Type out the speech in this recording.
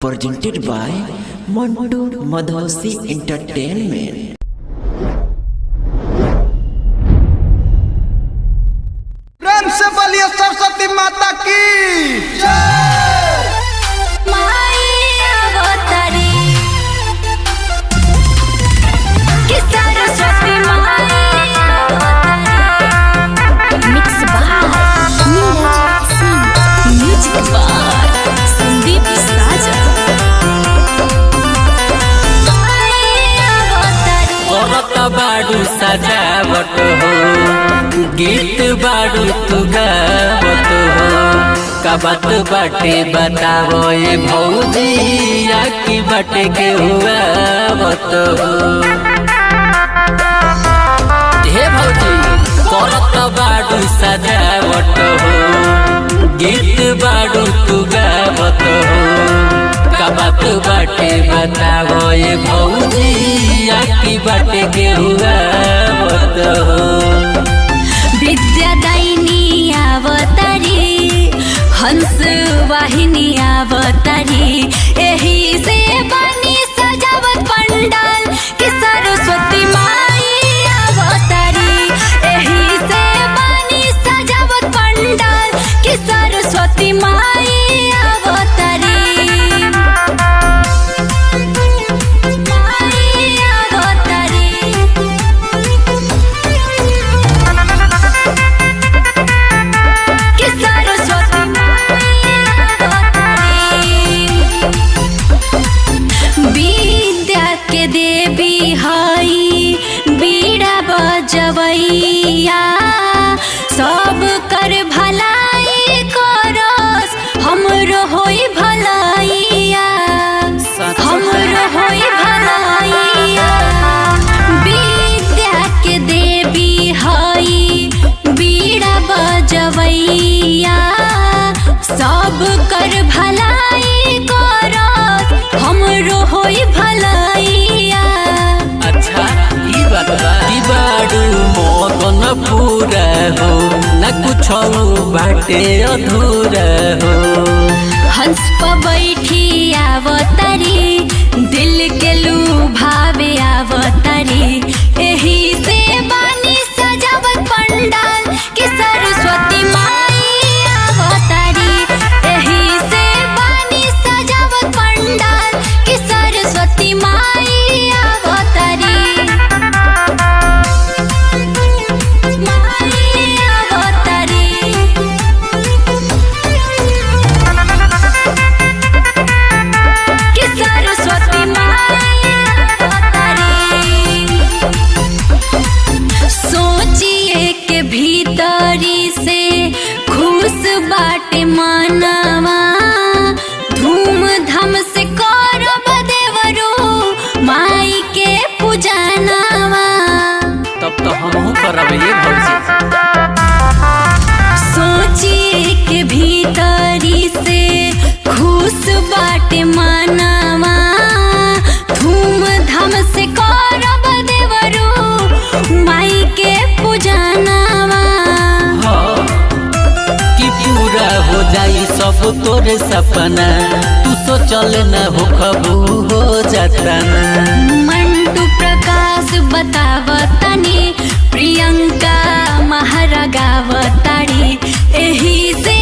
presented by Mantu Madhosi Entertainment. प्रेम से बोलिए सरस्वती माता की बाड़ू सजावट हो गीत बाड़ू तू गावत हो का बात बाटे बताओ ये भौजी या की बाटे के हुआ बत हो हे भौजी करत बाड़ू सजावट हो गीत बाड़ू तू गावत हो का बात बाटे बताओ ये भौजी या की बाटे के हुआ बत हो विद्यादायिनी अवतारी हंस वाहिनी अवतारी एही से बनी सजावट पंडाल कि सरस्वती माई अवतारी एही से बनी सजावट पंडाल कि सरस्वती माई अवतारी देवी हई बीड़ा बजवैया सब कर भलाई करस हमरो होई भलाइया हमरो होई भलाइया विद्या के देवी हई बीड़ा बजवैया सब कर भलाई करस हमरो होई भलाइया। बाड़ू मगन पूरा हो न कुछ बाटे अधूरा हो हंस पर बैठी अवतारी दिल के लुभावे अवतारी एही से बानी सजावट पंडाल कि सरस्वती माई अवतारी एही से बानी सजावट पंडाल कि सरस्वती माई अवतारी भीतरी से खुश बाटे मनवा धूमधाम से करब देवरो माई के पूजनवा तब तो हम करब ये भौजी सोचिए के भीतरी से खुश बाटे मनवा धूमधाम से करब देवरो माई के पूजनवा हो जाई सब तोरे सपना तू सोचल न हो खबू हो जाता ना मंटू प्रकाश बतावतनी प्रियंका महारागावतारी एही से